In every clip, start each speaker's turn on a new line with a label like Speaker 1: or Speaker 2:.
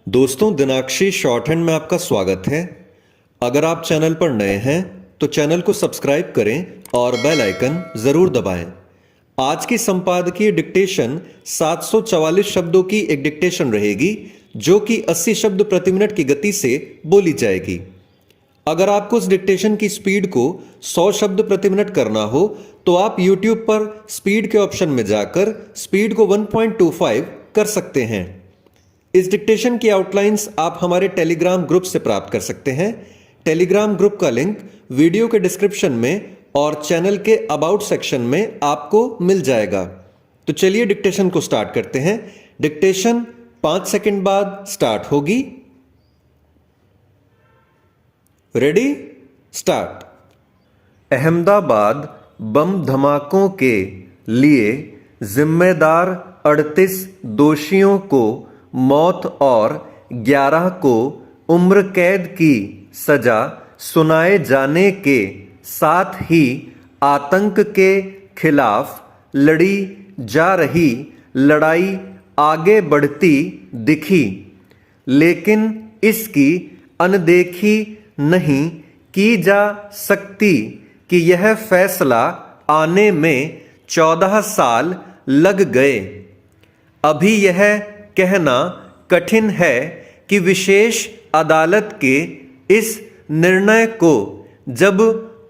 Speaker 1: दोस्तों, दिनाक्षी short hand में आपका स्वागत है। अगर आप चैनल पर नए हैं तो चैनल को सब्सक्राइब करें और बेल आइकन जरूर दबाएं। आज की संपादकीय डिक्टेशन 744 शब्दों की एक डिक्टेशन रहेगी जो कि 80 शब्द प्रति मिनट की गति से बोली जाएगी। अगर आपको उस डिक्टेशन की स्पीड को 100 शब्द प्रति मिनट करना हो तो आप YouTube पर स्पीड के ऑप्शन में जाकर स्पीड को 1.25 कर सकते हैं। इस डिक्टेशन की आउटलाइंस आप हमारे टेलीग्राम ग्रुप से प्राप्त कर सकते हैं। टेलीग्राम ग्रुप का लिंक वीडियो के डिस्क्रिप्शन में और चैनल के अबाउट सेक्शन में आपको मिल जाएगा। तो चलिए डिक्टेशन को स्टार्ट करते हैं। डिक्टेशन 5 सेकंड बाद स्टार्ट होगी। Ready, start. अहमदाबाद बम धमाकों के लिए जिम्मेदार 38 दोषियों को मौत और 11 को उम्र कैद की सजा सुनाए जाने के साथ ही आतंक के खिलाफ लड़ी जा रही लड़ाई आगे बढ़ती दिखी, लेकिन इसकी अनदेखी नहीं की जा सकती कि यह फैसला आने में 14 साल लग गए। अभी यह कहना कठिन है कि विशेष अदालत के इस निर्णय को जब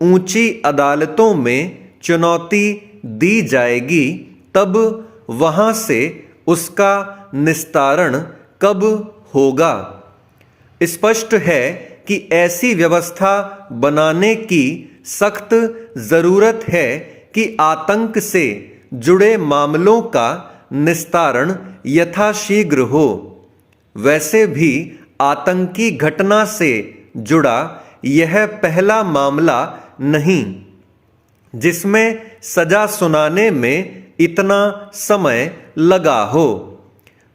Speaker 1: ऊंची अदालतों में चुनौती दी जाएगी तब वहां से उसका निस्तारण कब होगा। स्पष्ट है कि ऐसी व्यवस्था बनाने की सख्त जरूरत है कि आतंक से जुड़े मामलों का निस्तारण यथाशीघ्र हो। वैसे भी आतंकी घटना से जुड़ा यह पहला मामला नहीं जिसमें सजा सुनाने में इतना समय लगा हो।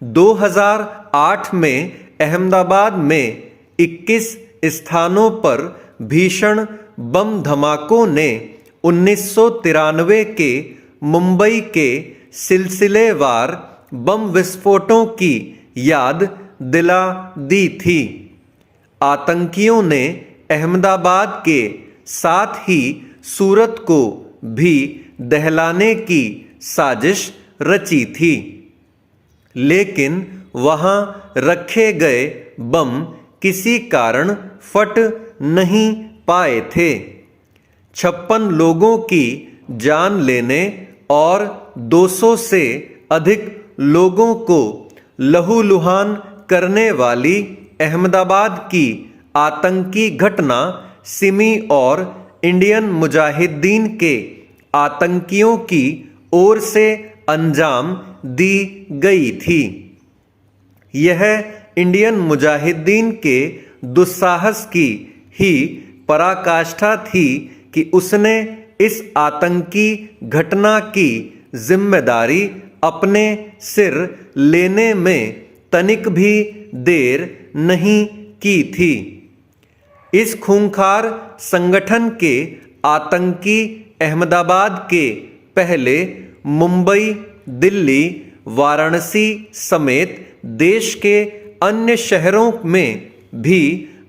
Speaker 1: 2008 में अहमदाबाद में 21 स्थानों पर भीषण बम धमाकों ने 1993 के मुंबई के सिलसिलेवार बम विस्फोटों की याद दिला दी थी। आतंकियों ने अहमदाबाद के साथ ही सूरत को भी दहलाने की साजिश रची थी, लेकिन वहां रखे गए बम किसी कारण फट नहीं पाए थे। 56 लोगों की जान लेने और 200 से अधिक लोगों को लहूलुहान करने वाली अहमदाबाद की आतंकी घटना सिमी और इंडियन मुजाहिदीन के आतंकियों की ओर से अंजाम दी गई थी। यह इंडियन मुजाहिदीन के दुस्साहस की ही पराकाष्ठा थी कि उसने इस आतंकी घटना की जिम्मेदारी अपने सिर लेने में तनिक भी देर नहीं की थी। इस खूंखार संगठन के आतंकी अहमदाबाद के पहले मुंबई, दिल्ली, वाराणसी समेत देश के अन्य शहरों में भी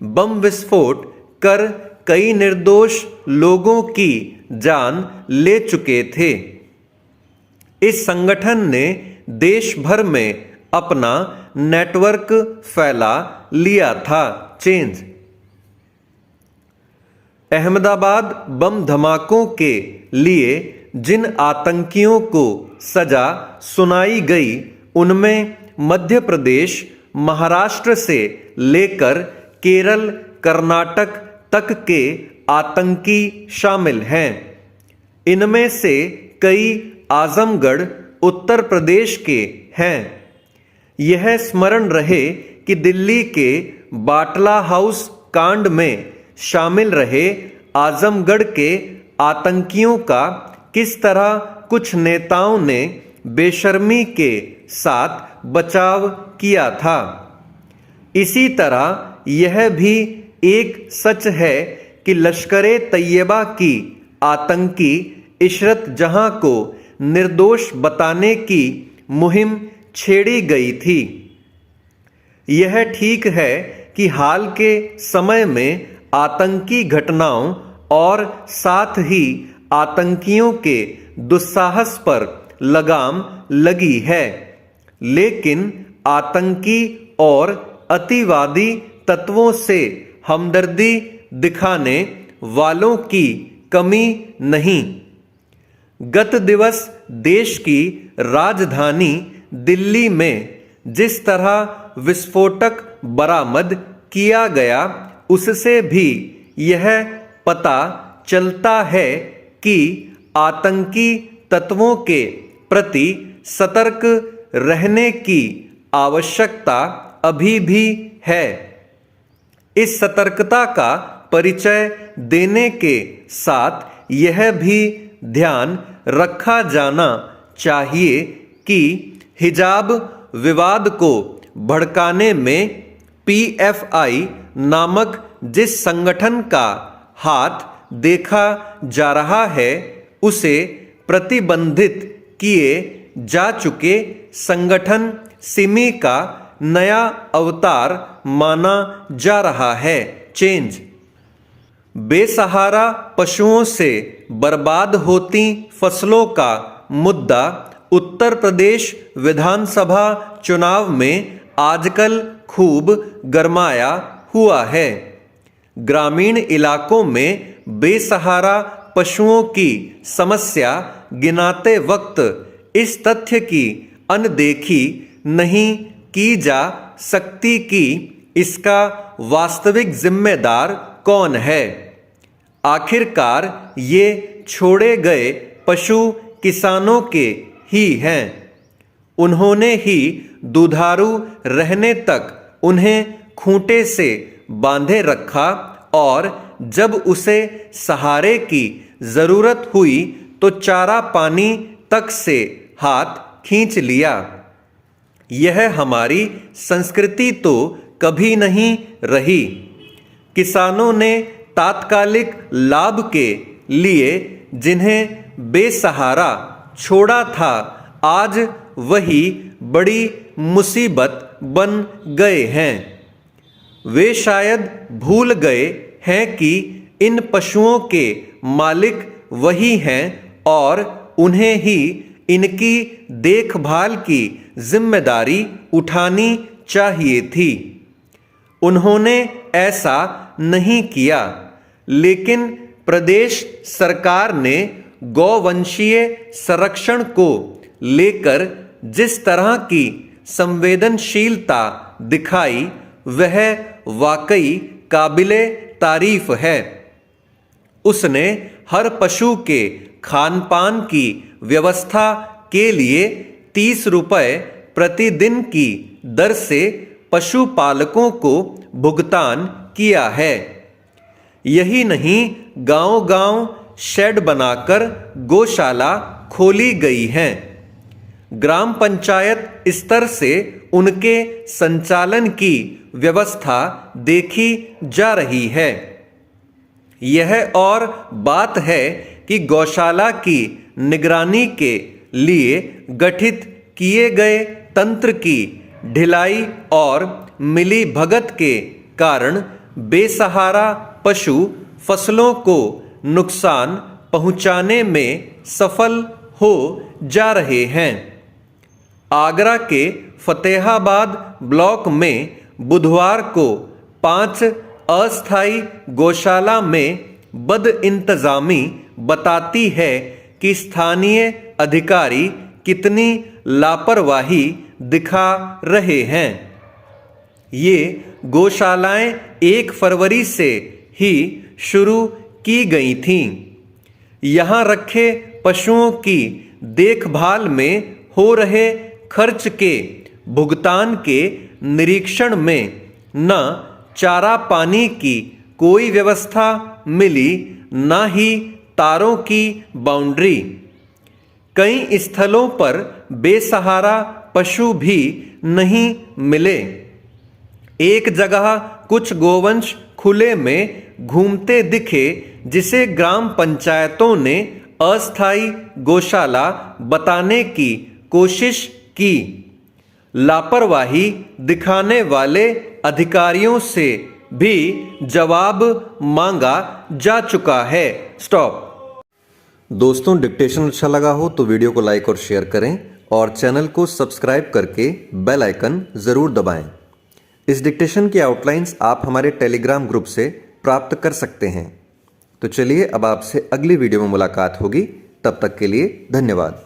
Speaker 1: बम विस्फोट कर कई निर्दोष लोगों की जान ले चुके थे। इस संगठन ने देश भर में अपना नेटवर्क फैला लिया था। चेंज। अहमदाबाद बम धमाकों के लिए जिन आतंकियों को सजा सुनाई गई उनमें मध्य प्रदेश, महाराष्ट्र से लेकर केरल, कर्नाटक तक के आतंकी शामिल हैं। इनमें से कई आजमगढ़, उत्तर प्रदेश के हैं। यह स्मरण रहे कि दिल्ली के बाटला हाउस कांड में शामिल रहे आजमगढ़ के आतंकियों का किस तरह कुछ नेताओं ने बेशर्मी के साथ बचाव किया था। इसी तरह यह भी एक सच है कि लश्कर-ए तैयबा की आतंकी इशरत जहां को निर्दोष बताने की मुहिम छेड़ी गई थी। यह ठीक है कि हाल के समय में आतंकी घटनाओं और साथ ही आतंकियों के दुस्साहस पर लगाम लगी है, लेकिन आतंकी और अतिवादी तत्वों से हमदर्दी दिखाने वालों की कमी नहीं। गत दिवस देश की राजधानी दिल्ली में जिस तरह विस्फोटक बरामद किया गया, उससे भी यह पता चलता है कि आतंकी तत्वों के प्रति सतर्क रहने की आवश्यकता अभी भी है। इस सतर्कता का परिचय देने के साथ यह भी ध्यान रखा जाना चाहिए कि हिजाब विवाद को भड़काने में पीएफआई नामक जिस संगठन का हाथ देखा जा रहा है, उसे प्रतिबंधित किए जा चुके संगठन सिमी का नया अवतार माना जा रहा है। चेंज। बेसहारा पशुओं से बर्बाद होती फसलों का मुद्दा उत्तर प्रदेश विधानसभा चुनाव में आजकल खूब गरमाया हुआ है। ग्रामीण इलाकों में बेसहारा पशुओं की समस्या गिनाते वक्त इस तथ्य की अनदेखी नहीं की जा सकती कि इसका वास्तविक जिम्मेदार कौन है। आखिरकार ये छोड़े गए पशु किसानों के ही हैं। उन्होंने ही दुधारू रहने तक उन्हें खूंटे से बांधे रखा और जब उसे सहारे की जरूरत हुई तो चारा पानी तक से हाथ खींच लिया। यह हमारी संस्कृति तो कभी नहीं रही। किसानों ने तात्कालिक लाभ के लिए जिन्हें बेसहारा छोड़ा था, आज वही बड़ी मुसीबत बन गए हैं। वे शायद भूल गए हैं कि इन पशुओं के मालिक वही हैं और उन्हें ही इनकी देखभाल की जिम्मेदारी उठानी चाहिए थी। उन्होंने ऐसा नहीं किया, लेकिन प्रदेश सरकार ने गौवंशीय संरक्षण को लेकर जिस तरह की संवेदनशीलता दिखाई, वह वाकई काबिले तारीफ है। उसने हर पशु के खान पान की व्यवस्था के लिए 30 रुपये प्रतिदिन की दर से पशुपालकों को भुगतान किया है। यही नहीं, गांव-गांव शेड बनाकर गौशाला खोली गई हैं। ग्राम पंचायत स्तर से उनके संचालन की व्यवस्था देखी जा रही है। यह और बात है कि गौशाला की निगरानी के लिए गठित किए गए तंत्र की ढिलाई और मिली भगत के कारण बेसहारा पशु फसलों को नुकसान पहुंचाने में सफल हो जा रहे हैं। आगरा के फतेहाबाद ब्लॉक में बुधवार को 5 अस्थायी गौशाला में बदइंतजामी बताती है कि स्थानीय अधिकारी कितनी लापरवाही दिखा रहे हैं। ये गौशालाएं 1 फरवरी से ही शुरू की गई थीं। यहाँ रखे पशुओं की देखभाल में हो रहे खर्च के भुगतान के निरीक्षण में न चारा पानी की कोई व्यवस्था मिली, न ही तारों की बाउंड्री। कई स्थलों पर बेसहारा पशु भी नहीं मिले। एक जगह कुछ गोवंश खुले में घूमते दिखे, जिसे ग्राम पंचायतों ने अस्थायी गौशाला बताने की कोशिश की। लापरवाही दिखाने वाले अधिकारियों से भी जवाब मांगा जा चुका है। स्टॉप। दोस्तों, डिक्टेशन अच्छा लगा हो तो वीडियो को लाइक और शेयर करें और चैनल को सब्सक्राइब करके बेल आइकन जरूर दबाएं। इस डिक्टेशन की आउटलाइंस आप हमारे टेलीग्राम ग्रुप से प्राप्त कर सकते हैं। तो चलिए अब आपसे अगली वीडियो में मुलाकात होगी। तब तक के लिए धन्यवाद।